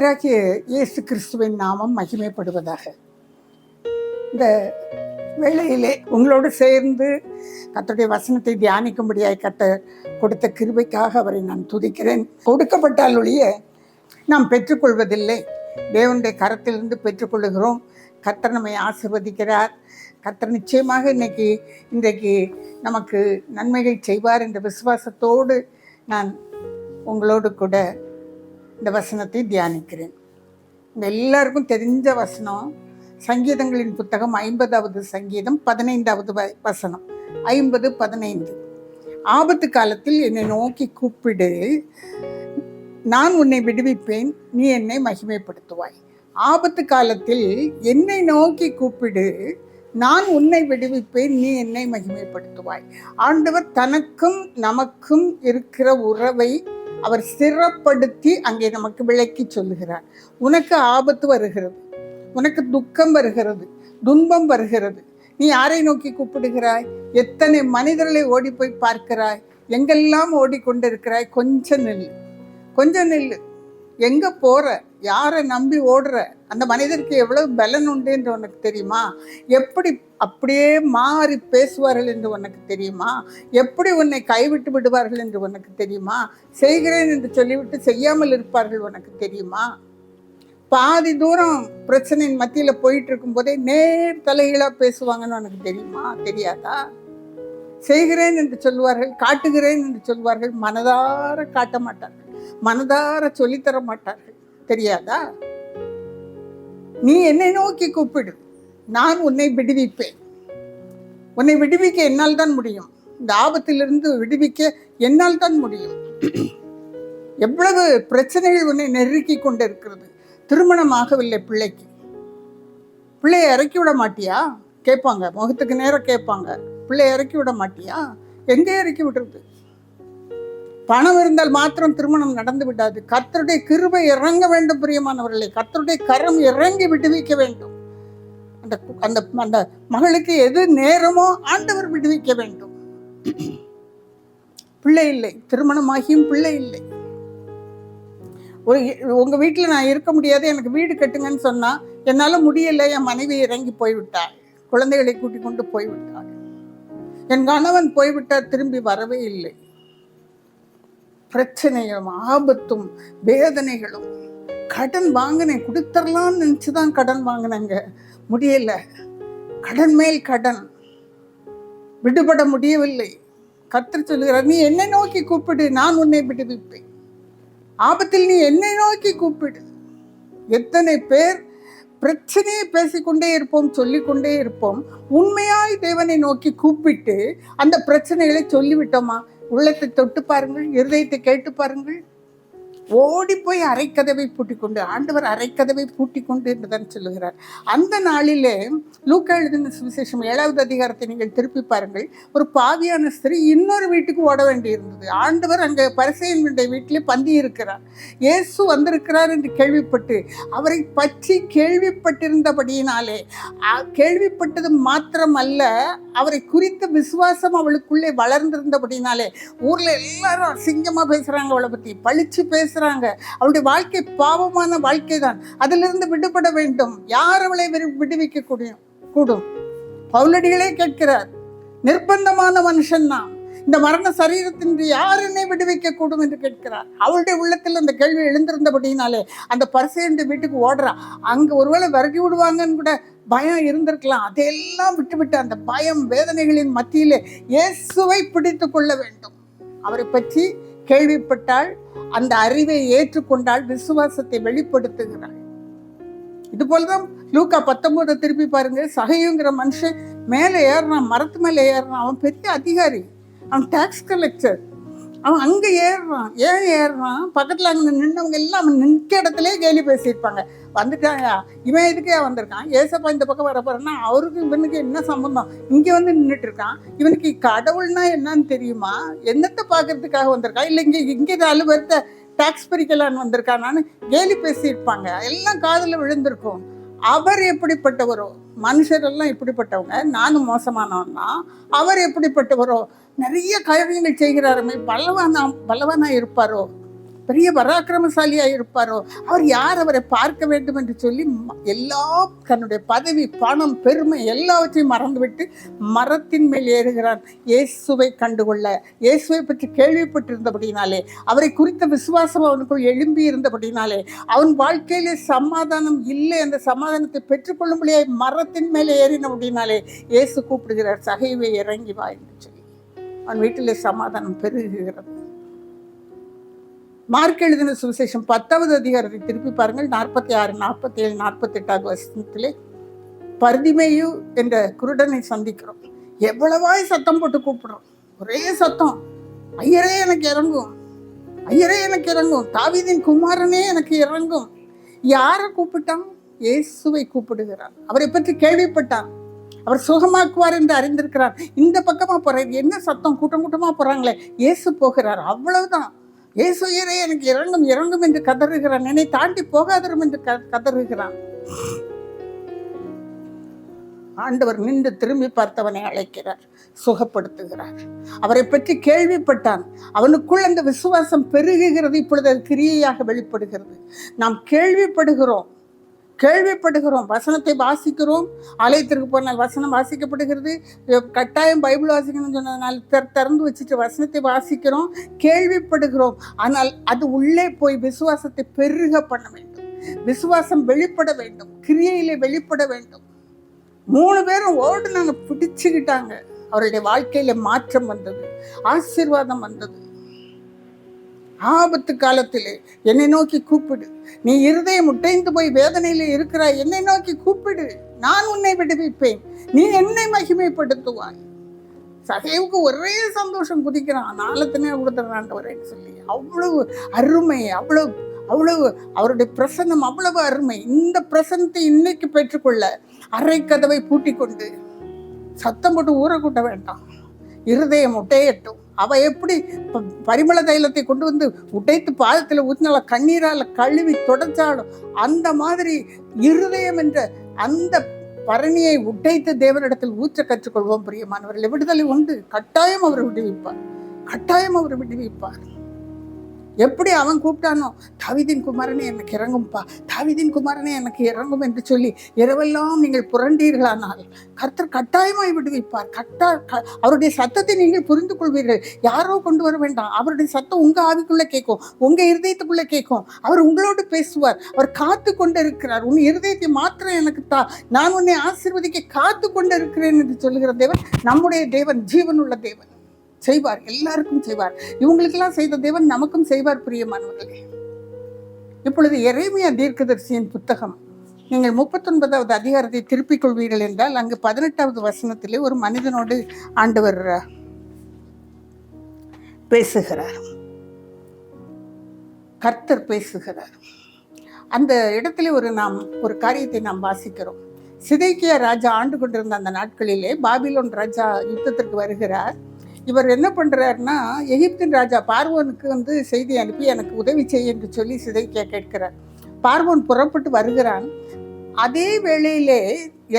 கர்த்தராகிய இயேசு கிறிஸ்துவின் நாமம் மகிமைப்படுவதாக. இந்த வேளையிலே உங்களோடு சேர்ந்து கர்த்தருடைய வசனத்தை தியானிக்கும்படியாய் கர்த்தர் கொடுத்த கிருபைக்காக அவரை நான் துதிக்கிறேன். கொடுக்கப்பட்டால் ஒழிய நாம் பெற்றுக்கொள்வதில்லை, தேவனுடைய கரத்திலிருந்து பெற்றுக்கொள்ளுகிறோம். கர்த்தர் நம்மை ஆசீர்வதிக்கிறார். கர்த்தர் நிச்சயமாக இன்றைக்கு நமக்கு நன்மைகள் செய்வார் என்ற விசுவாசத்தோடு நான் உங்களோடு கூட இந்த வசனத்தை தியானிக்கிறேன். இந்த எல்லாருக்கும் தெரிஞ்ச வசனம் சங்கீதங்களின் புத்தகம் 50வது சங்கீதம் 15வது வசனம். 50:15. ஆபத்து காலத்தில் என்னை நோக்கி கூப்பிடு, நான் உன்னை விடுவிப்பேன், நீ என்னை மகிமைப்படுத்துவாய். ஆபத்து காலத்தில் என்னை நோக்கி கூப்பிடு, நான் உன்னை விடுவிப்பேன், நீ என்னை மகிமைப்படுத்துவாய். ஆண்டவர் தனக்கும் நமக்கும் இருக்கிற உறவை அவர் ஸ்திரப்படுத்தி அங்கே நமக்கு விளக்கி சொல்லுகிறார். உனக்கு ஆபத்து வருகிறது, உனக்கு துக்கம் வருகிறது, துன்பம் வருகிறது, நீ யாரை நோக்கி கூப்பிடுகிறாய்? எத்தனை மனிதர்களை ஓடி போய் பார்க்கிறாய்? எங்கெல்லாம் ஓடிக்கொண்டிருக்கிறாய்? கொஞ்சம் நில்லு. எங்க போற? யாரை நம்பி ஓடுற? அந்த மனிதருக்கு எவ்வளவு பலன் உண்டு என்று உனக்கு தெரியுமா? எப்படி அப்படியே மாறி பேசுவார்கள் என்று உனக்கு தெரியுமா? எப்படி உன்னை கைவிட்டு விடுவார்கள் என்று உனக்கு தெரியுமா? செய்கிறேன் என்று சொல்லிவிட்டு செய்யாமல் இருப்பார்கள் உனக்கு தெரியுமா? பாதி தூரம் பிரச்சனையின் மத்தியில் போயிட்டு இருக்கும் போதே நேர் தலைகீழா பேசுவாங்கன்னு உனக்கு தெரியுமா? தெரியாதா? செய்கிறேன் என்று சொல்லுவார்கள், காட்டுகிறேன் என்று சொல்வார்கள், மனதார காட்ட மாட்டார்கள், மனதார சொல்லித்தர மாட்டார்கள். தெரியாதா? நீ என்னை நோக்கி கூப்பிடு, நான் உன்னை விடுவிப்பேன். உன்னை விடுவிக்க என்னால் தான் முடியும். இந்த ஆபத்திலிருந்து விடுவிக்க என்னால் தான் முடியும். எவ்வளவு பிரச்சனைகள் உன்னை நெருக்கி கொண்டு இருக்கிறது. திருமணமாகவில்லை பிள்ளைக்கு, பிள்ளையை இறக்கி விட மாட்டியா கேட்பாங்க, முகத்துக்கு நேரம் கேட்பாங்க. பிள்ளையை இறக்கி விட மாட்டியா? எங்கே இறக்கி விடுறது? பணம் இருந்தால் மாத்திரம் திருமணம் நடந்து விடாது. கர்த்தருடைய கிருபை இறங்க வேண்டும் பிரியமானவர்களே. கர்த்தருடைய கரம் இறங்கி விடுவிக்க வேண்டும். அந்த அந்த மகளுக்கு எது நேரமோ ஆண்டவர் விடுவிக்க வேண்டும். பிள்ளை இல்லை, திருமணமாகியும் பிள்ளை இல்லை. உங்க வீட்டில் நான் இருக்க முடியாது, எனக்கு வீடு கட்டுங்கன்னு சொன்னா என்னால முடியலை, என் மனைவி இறங்கி போய்விட்டாள், குழந்தைகளை கூட்டிக் கொண்டு போய்விட்டாள், என் கணவன் போய்விட்டார், திரும்பி வரவே இல்லை. பிரச்சனையும் ஆபத்தும் வேதனைகளும். கடன் வாங்கினேன், கொடுத்துடலான்னு நினைச்சுதான் கடன் வாங்கினேங்க, முடியல. கடன் மேல் கடன், விடுபட முடியவில்லை. கர்த்தர் சொல்லுகிறார், நீ என்னை நோக்கி கூப்பிடு, நான் உன்னை விடுவிப்பேன். ஆபத்தில் நீ என்னை நோக்கி கூப்பிடு. எத்தனை பேர் பிரச்சனையை பேசிக்கொண்டே இருப்போம், சொல்லிக்கொண்டே இருப்போம். உண்மையாய் தேவனை நோக்கி கூப்பிட்டு அந்த பிரச்சனைகளை சொல்லிவிட்டோமா? உள்ளத்தை தொட்டு பாருங்கள், இருதயத்தை கேட்டு பாருங்கள். ஓடி போய் அரைக்கதவை பூட்டிக்கொண்டு, ஆண்டவர் அரைக்கதவை பூட்டிக்கொண்டு என்றுதான் சொல்லுகிறார். அந்த நாளிலே லூக்கா எழுதின சுவிசேஷம் 7வது அதிகாரத்தை நீங்கள் திருப்பி பாருங்கள். ஒரு பாவியான ஸ்திரீ இன்னொரு வீட்டுக்கு ஓட வேண்டி இருந்தது. ஆண்டவர் அங்கே பரிசேயனுடைய வீட்டிலே பந்தி இருக்கிறார். இயேசு வந்திருக்கிறார் என்று கேள்விப்பட்டு, அவரை பற்றி கேள்விப்பட்டிருந்தபடியினாலே, கேள்விப்பட்டது மாத்திரம் அல்ல, அவரை குறித்த விசுவாசம் அவளுக்குள்ளே வளர்ந்திருந்தபடினாலே ஊர்ல எல்லாரும் அசிங்கமா பேசுறாங்க, அவளை பத்தி பழிச்சு பேசுறாங்க. அவளுடைய வாழ்க்கை பாவமான வாழ்க்கை தான். அதிலிருந்து விடுபட வேண்டும். யார் அவளை விடுவிக்க கூடும்? பவுலடிகளே கேட்கிறார், நிர்பந்தமான மனுஷன் நான், இந்த மரண சரீரத்தின்றி யார் என்னை விடுவிக்க கூடும் என்று கேட்கிறார். அவளுடைய உள்ளத்தில் அந்த கேள்வி எழுந்திருந்தபடினாலே அந்த பரிசேயனுடைய வீட்டுக்கு ஓடுறா. அங்க ஒருவேளை விரட்டி விடுவாங்கன்னு கூட பயம் இருந்திருக்கலாம். அதையெல்லாம் விட்டுவிட்டு அந்த பயம் வேதனைகளின் மத்தியிலே இயேசுவை பிடித்து கொள்ள வேண்டும். அவரை பற்றி கேள்விப்பட்டால், அந்த அறிவை ஏற்றுக்கொண்டால், விசுவாசத்தை வெளிப்படுத்துகிறாள். இது போலதான் லூக்கா 19 திருப்பி பாருங்க. சகையுங்கிற மனுஷன் மேலே ஏறினான், மரத்து மேலே ஏறினான். அவன் பெரிய அதிகாரி, அவன் டாக்ஸ் கலெக்டர். அவன் அங்கே ஏறுறான். ஏன் ஏறுறான்? பக்கத்தில் அங்கே நின்றவங்க எல்லாம் அவன் நிற்க இடத்துலேயே கேலி பேசியிருப்பாங்க. வந்துட்டாயா, இவன் எதுக்கே வந்திருக்கான்? ஏசப்பா இந்த பக்கம் வரப்போறேன்னா அவருக்கு இவனுக்கு என்ன சம்பந்தம்? இங்கே வந்து நின்றுட்டு இருக்கான். இவனுக்கு கடவுள்னா என்னன்னு தெரியுமா? என்னத்தை பார்க்கறதுக்காக வந்திருக்கான்? இல்லை இங்கே 4 பேர்த்த டாக்ஸ் பிரிக்கலான்னு வந்திருக்கானான்னு கேலி பேசியிருப்பாங்க. எல்லாம் காதில் விழுந்திருக்கும். அவர் எப்படிப்பட்டவரோ, மனுஷரெல்லாம் இப்படிப்பட்டவங்க, நானும் தான். அவர் எப்படிப்பட்டவரோ, நிறைய காரியங்கள் செய்கிறாருமே, பலவானா இருப்பாரோ? பெரிய பராக்கிரமசாலியாக இருப்பாரோ, அவர் யார் அவரை பார்க்க வேண்டும் என்று சொல்லி தன்னுடைய பதவி, பணம், பெருமை எல்லாவற்றையும் மறந்துவிட்டு மரத்தின் மேல் ஏறுகிறான். இயேசுவை கண்டுகொள்ள, இயேசுவை பற்றி கேள்விப்பட்டிருந்தபடினாலே, அவரை குறித்த விசுவாசம் அவனுக்குள் எழும்பி இருந்தபடினாலே, அவன் வாழ்க்கையிலே சமாதானம் இல்லை, அந்த சமாதானத்தை பெற்றுக்கொள்ளும்படியாய் மரத்தின் மேலே ஏறினபடினாலே இயேசு கூப்பிடுகிறார், சகைவை இறங்கி வா என்று சொல்லி. அவன் வீட்டிலே சமாதானம் பெருகுகிறது. மார்க் எழுதின சுவிசேஷம் 10வது அதிகாரத்தை திருப்பி பாருங்கள். 46, 47, 48 வசனத்திலே பர்திமேயு என்ற குருடனை சந்திக்கிறோம். எவ்வளவாய் சத்தம் போட்டு கூப்பிடுறோம், ஒரே சத்தம், ஐயரே எனக்கு இறங்கும், ஐயரே எனக்கு இறங்கும், தாவீதின் குமாரனே எனக்கு இறங்கும். யாரை கூப்பிட்டான்? இயேசுவை கூப்பிடுகிறான். அவரை பற்றி கேள்விப்பட்டான், அவர் சுகமாக்குவார் என்று அறிந்திருக்கிறார். இந்த பக்கமா போறார், என்ன சத்தம், கூட்டம் கூட்டமா போறாங்களே, இயேசு போகிறார், அவ்வளவுதான். இயேசு ஐயரே எனக்கு இறங்கும் இறங்கும் என்று கதறுகிறான். என்னை தாண்டி போகாதரும் என்று கதறுகிறான். ஆண்டவர் நின்று திரும்பி பார்த்தவனை அழைக்கிறார், சுகப்படுத்துகிறார். அவரை பற்றி கேள்விப்பட்டான், அவனுக்குள் அந்த விசுவாசம் பெருகுகிறது. இப்பொழுது அது கிரியையாக வெளிப்படுகிறது. நாம் கேள்விப்படுகிறோம், வசனத்தை வாசிக்கிறோம். ஆலயத்திற்கு போனால் வசனம் வாசிக்கப்படுகிறது. கட்டாயம் பைபிள் வாசிக்கணும்னு சொன்னதுனால திறந்து வச்சுட்டு வசனத்தை வாசிக்கிறோம், கேள்விப்படுகிறோம். ஆனால் அது உள்ளே போய் விசுவாசத்தை பெருக பண்ண வேண்டும், விசுவாசம் வெளிப்பட வேண்டும், கிரியையிலே வெளிப்பட வேண்டும். 3 பேரும் ஓடுனாங்க, பிடிச்சுக்கிட்டாங்க. அவருடைய வாழ்க்கையில மாற்றம் வந்தது, ஆசீர்வாதம் வந்தது. ஆபத்து காலத்திலே என்னை நோக்கி கூப்பிடு, நீ இருதயம் உடைந்து போய் வேதனையில இருக்கிறாய், என்னை நோக்கி கூப்பிடு, நான் உன்னை விடுவிப்பேன், நீ என்னை மகிமைப்படுத்துவாய். சகைவுக்கு ஒரே சந்தோஷம், குதிக்கிறான், நாளத்தினே கொடுத்துறான்ட்டு சொல்லி. அவ்வளவு அருமை, அவ்வளவு அவருடைய பிரசன்னம் அவ்வளவு அருமை. இந்த பிரசன்னத்தை இன்னைக்கு பெற்றுக்கொள்ள அரை கதவை பூட்டி கொண்டு சத்தம் போட்டு ஊற கூட்ட வேண்டாம், இருதயம் உடையட்டும். அவ எப்படி பரிமள தைலத்தை கொண்டு வந்து உடைத்து பாதத்தில் ஊற்றினால, கண்ணீரால் கழுவி தொடச்சாலும், அந்த மாதிரி இருதயம் என்ற அந்த பரணியை உடைத்து தேவனிடத்தில் ஊற்ற கற்றுக்கொள்வோம். பிரியமானவர்கள், விடுதலை உண்டு, கட்டாயம் அவர் விடுவிப்பார். எப்படி அவன் கூப்பிட்டானோ, தாவீதின் குமாரனே எனக்கு இறங்கும்பா, தாவீதின் குமாரனே எனக்கு இறங்கும் என்று சொல்லி இரவெல்லாம் நீங்கள் புரண்டீர்களானால் கர்த்தர் கட்டாயமாய் விடுவிப்பார். அவருடைய சத்தத்தை நீங்கள் புரிந்து கொள்வீர்கள். யாரோ கொண்டு வர வேண்டாம், அவருடைய சத்தம் உங்க ஆவிக்குள்ள கேட்கும், உங்க இருதயத்துக்குள்ள கேட்கும். அவர் உங்களோடு பேசுவார், அவர் காத்து கொண்டு இருக்கிறார். உன் இருதயத்தை மாத்திரம் எனக்கு தா, நான் உன்னை ஆசீர்வதிக்க காத்து கொண்டு இருக்கிறேன் என்று சொல்லுகிற தேவன் நம்முடைய தேவன், ஜீவனுள்ள தேவன். செய்வார், எல்லாருக்கும் செய்வார். இவங்களுக்கெல்லாம் செய்த தேவன் நமக்கும் செய்வார். பிரியமானவர்களே, இப்பொழுது எரேமியா தீர்க்கதரிசியின் புத்தகம் நீங்கள் 39வது அதிகாரத்தை திருப்பிக் கொள்வீர்கள் என்றால், அங்கு 18வது வசனத்திலே ஒரு மனிதனோடு ஆண்டவர் பேசுகிறார், கர்த்தர் பேசுகிறார். அந்த இடத்திலே ஒரு காரியத்தை நாம் வாசிக்கிறோம். சிதேக்கியா ராஜா ஆண்டு கொண்டிருந்த அந்த நாட்களிலே பாபிலோன் ராஜா யுத்தத்திற்கு வருகிறார். இவர் என்ன பண்ணுறாருன்னா, எகிப்தின் ராஜா பார்வோனுக்கு செய்தி அனுப்பி எனக்கு உதவி செய்ய என்று சொல்லி சிதேக்கியா கேட்கிறார். பார்வோன் புறப்பட்டு வருகிறான். அதே வேளையிலே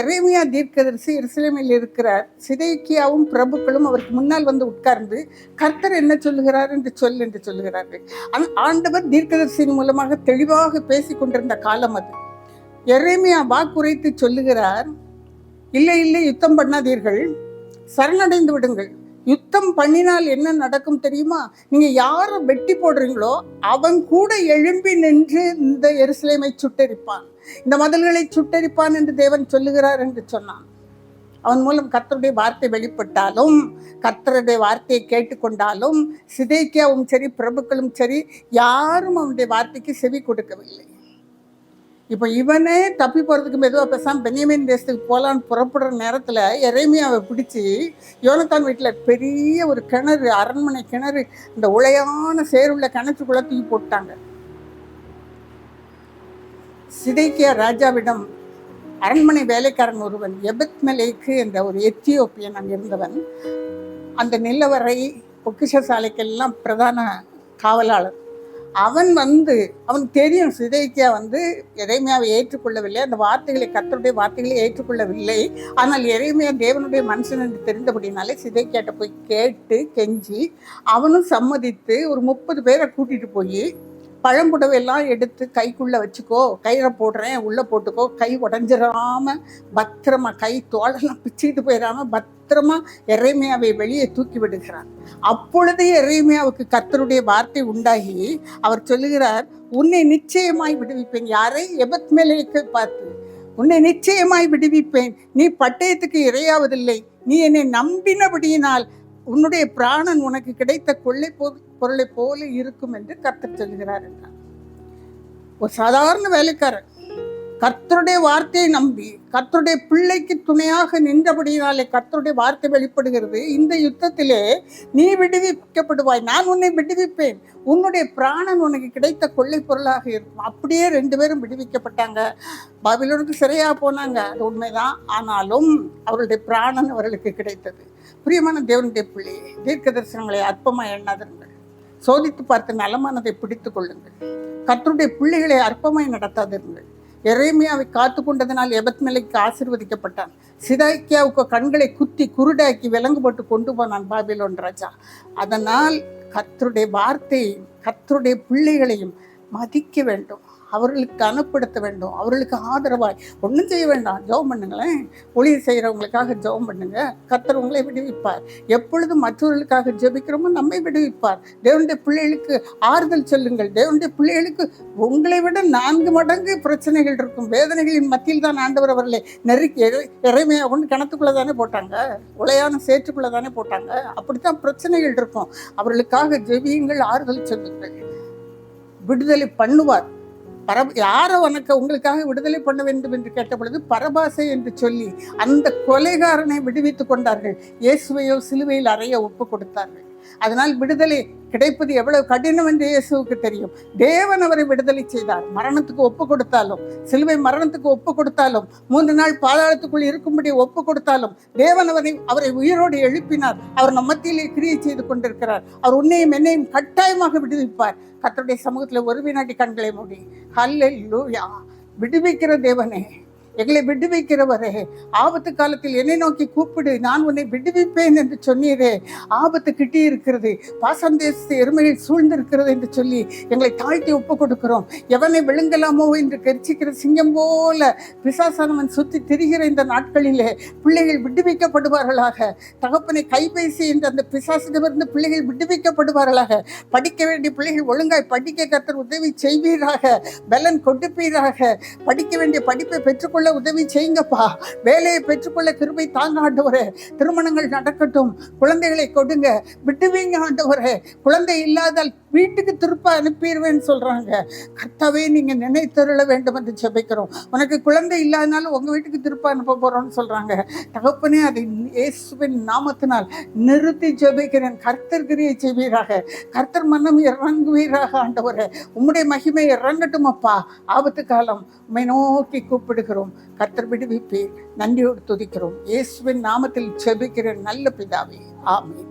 எரேமியா தீர்க்கதரிசி எருசலேமில் இருக்கிறார். சிதேக்கியாவும் பிரபுக்களும் அவருக்கு முன்னால் வந்து உட்கார்ந்து கர்த்தர் என்ன சொல்லுகிறார் என்று சொல்லுகிறார்கள். ஆண்டவர் தீர்க்கதரிசியின் மூலமாக தெளிவாக பேசி கொண்டிருந்த காலம் அது. எரேமியா வாக்குரைத்து சொல்லுகிறார், இல்லை யுத்தம் பண்ணாதீர்கள், சரணடைந்து விடுங்கள். யுத்தம் பண்ணினால் என்ன நடக்கும் தெரியுமா? நீங்க யாரை வெட்டி போடுறீங்களோ அவன் கூட எழும்பி நின்று இந்த எருசலேமை சுட்டெரிப்பான், இந்த மதில்களை சுட்டெரிப்பான் என்று தேவன் சொல்லுகிறார் என்று சொன்னான். அவன் மூலம் கர்த்தருடைய வார்த்தை வெளிப்பட்டாலும், கர்த்தருடைய வார்த்தையை கேட்டுக்கொண்டாலும் சிதேக்கியாவும் சரி பிரபுக்களும் சரி யாரும் அவனுடைய வார்த்தைக்கு செவி கொடுக்கவில்லை. இப்போ இவனே தப்பி போகிறதுக்கு மெதுவாக பேசாமல் பென்யமீன் தேசத்துக்கு போகலான்னு புறப்படுற நேரத்தில் எரேமியாவை பிடிச்சி யோனத்தான் வீட்டில் பெரிய ஒரு கிணறு, அரண்மனை கிணறு, இந்த உளையான சேருள்ள கிணற்றுக்குள்ளே தூக்கி போட்டாங்க. சிதேக்கியா ராஜாவிடம் அரண்மனை வேலைக்காரன் ஒருவன் எபெத்மெலேக்கு என்ற ஒரு எத்தியோப்பியன் அங்கே இருந்தவன், அந்த நிலவரை பொக்கிஷ சாலைக்கெல்லாம் பிரதான காவலாளர். அவன் தெரியும் சிதேக்கியா எரேமியாவை ஏற்றுக்கொள்ளவில்லை, அந்த வார்த்தைகளை கர்த்தருடைய வார்த்தைகளை ஏற்றுக்கொள்ளவில்லை. ஆனால் எரேமியா தேவனுடைய மனுஷன் என்று தெரிந்தபடினாலே சிதேக்கியாட்ட போய் கேட்டு கெஞ்சி அவனும் சம்மதித்து ஒரு 30 பேரை கூட்டிட்டு போய் பழம்புடவையெல்லாம் எடுத்து கைக்குள்ளே வச்சுக்கோ, கையில் போடுறேன், உள்ளே போட்டுக்கோ, கை உடஞ்சிடாம பத்திரமா, கை தோளெல்லாம் பிச்சுக்கிட்டு போயிடாம பத்திரமா எரேமியாவை வெளியே தூக்கி விடுகிறார். அப்பொழுது எரேமியாவுக்கு கர்த்தருடைய வார்த்தை உண்டாகி அவர் சொல்லுகிறார், உன்னை நிச்சயமாய் விடுவிப்பேன். யாரை? எபத்மெலேக்கை பார்த்து, உன்னை நிச்சயமாய் விடுவிப்பேன். நீ பட்டயத்துக்கு இரையாவதில்லை. நீ என்னை நம்பினபடியினால் உன்னுடைய பிராணன் உனக்கு கிடைத்த கொள்ளை பொருளை போல இருக்கும் என்று கர்த்தர் சொல்கிறார் என்றார். ஒரு சாதாரண வேலைக்காரன் கர்த்தருடைய வார்த்தையை நம்பி கர்த்தருடைய பிள்ளைக்கு துணையாக நின்றபடியினாலே கர்த்தருடைய வார்த்தை வெளிப்படுகிறது. இந்த யுத்தத்திலே நீ விடுவிக்கப்படுவாய், நான் உன்னை விடுவிப்பேன், உன்னுடைய பிராணன் உனக்கு கிடைத்த கொள்ளை பொருளாக இருக்கும். அப்படியே 2 பேரும் விடுவிக்கப்பட்டாங்க. பாபிலோனுக்கு சிறையாக போனாங்க, அது உண்மைதான். ஆனாலும் அவருடைய பிராணன் அவர்களுக்கு கிடைத்தது. பிரியமான தேவனுடைய பிள்ளையே, தீர்க்க தரிசனங்களை அற்பமாக எண்ணாதிருங்கள். சோதித்து பார்த்து நலமானதை பிடித்து கொள்ளுங்கள். கர்த்தருடைய பிள்ளைகளை அற்பமாய் நடத்தாதிருங்கள். எரேமியாவை காத்து கொண்டதனால் எபத்மெலேக்கு ஆசீர்வதிக்கப்பட்டான். சிதேக்கியாவுக்கு கண்களை குத்தி குருடாக்கி விலங்கு போட்டு கொண்டு போனான் பாபிலோன் ராஜா. அதனால் கர்த்தருடைய வார்த்தையையும் கர்த்தருடைய பிள்ளைகளையும் மதிக்க வேண்டும், அவர்களுக்கு அனுப்படுத்த வேண்டும், அவர்களுக்கு ஆதரவாய் ஒன்றும் செய்ய வேண்டாம், ஜெபம் பண்ணுங்களேன். ஊழியர் செய்கிறவங்களுக்காக ஜெபம் பண்ணுங்க, கர்த்தர் உங்களை விடுவிப்பார். எப்பொழுதும் மற்றவர்களுக்காக ஜெபிக்கிறோமோ நம்மை விடுவிப்பார். தேவனுடைய பிள்ளைகளுக்கு ஆறுதல் சொல்லுங்கள். தேவனுடைய பிள்ளைகளுக்கு உங்களை விட 4 மடங்கு பிரச்சனைகள் இருக்கும். வேதனைகளின் மத்தியில் தான் ஆண்டவர் அவர்களை நெருக்கி எரேமியா கொண்டு கிணத்துக்குள்ளே தானே போட்டாங்க, உளையான சேற்றுக்குள்ளே தானே போட்டாங்க. அப்படித்தான் பிரச்சனைகள் இருக்கும். அவர்களுக்காக ஜெபியுங்கள், ஆறுதல் சொல்லுங்கள். விடுதலை பண்ணுவார். யாரை உங்களுக்காக விடுதலை பண்ண வேண்டும் என்று கேட்ட பொழுது பரபாசை என்று சொல்லி அந்த கொலைகாரனை விடுவித்து கொண்டார்கள். இயேசுவையோ சிலுவையில் அறைய ஒப்பு கொடுத்தார்கள். அதனால் விடுதலை கிடைப்பது எவ்வளவு கடினம் என்று இயேசுவுக்கு தெரியும். தேவன் அவரை விடுதலை செய்தார். மரணத்துக்கு ஒப்பு கொடுத்தாலும், சிலுவை மரணத்துக்கு ஒப்பு கொடுத்தாலும், 3 நாள் பாதாளத்துக்குள் இருக்கும்படி ஒப்பு கொடுத்தாலும் தேவன் அவரை உயிரோடு எழுப்பினார். அவர் நம் மத்தியிலே கிரியை செய்து கொண்டிருக்கிறார். அவர் உன்னையும் என்னையும் கட்டாயமாக விடுவிப்பார். கர்த்தருடைய சமூகத்தில் ஒரு வினாடி கண்களை மூடி ஹல்லேலூயா. விடுவிக்கிற தேவனே, எங்களை விடுவிக்கிறவரே, ஆபத்து காலத்தில் என்னை நோக்கி கூப்பிடு, நான் உன்னை விடுவிப்பேன் என்று சொன்னீரே. ஆபத்து கிட்டி இருக்கிறது, பாசந்தேசத்து எருமையில் சூழ்ந்திருக்கிறது என்று சொல்லி எங்களை தாழ்த்தி ஒப்பு கொடுக்கிறோம். எவனை விழுங்கலாமோ என்று கர்ச்சிக்கிற சிங்கம் போல பிசாசானவன் சுற்றி திரிகிற இந்த நாட்களிலே பிள்ளைகள் விடுவிக்கப்படுவார்களாக. தகப்பனை கைபேசி என்ற அந்த பிசாசிடமிருந்து பிள்ளைகள் விடுவிக்கப்படுவார்களாக. படிக்க வேண்டிய பிள்ளைகள் ஒழுங்காய் படிக்க கர்த்தர் உதவி செய்வீராக, பலன் கொடுப்பீராக. படிக்க வேண்டிய படிப்பை பெற்றுக்கொள்ள உதவி செய்யுங்கப்பா. வேலையை பெற்றுக்கொள்ள கிருபை தாங்க ஆண்டவரே. திருமணங்கள் நடக்கட்டும், குழந்தைகளை கொடுங்க, விட்டுவீங்க ஆண்டவரே. குழந்தை இல்லாதால் வீட்டுக்கு திருப்ப அனுப்பிடுவேன்னு சொல்றாங்க. கர்த்தாவே, நீங்க நினைத்தருள வேண்டும் என்று ஜெபிக்கிறோம். உனக்கு குழந்தை இல்லாதனாலும் உங்க வீட்டுக்கு திருப்ப அனுப்ப போறோம்னு சொல்றாங்க. தகப்பனே, அதை இயேசுவின் நாமத்தினால் நிறுத்தி ஜெபிக்கிறேன். கர்த்தர் கிரியை செய்வீராக, கர்த்தர் மனம் இறங்குவீராக ஆண்டவரே. உம்முடைய மகிமை இறங்கட்டும் அப்பா. ஆபத்து காலம் உம்மை நோக்கி கூப்பிடுகிறோம். கர்த்தர் விடுவிப்பீர். நன்றியோடு துதிக்கிறோம். இயேசுவின் நாமத்தில் ஜெபிக்கிறேன் நல்ல பிதாவே. ஆமென்.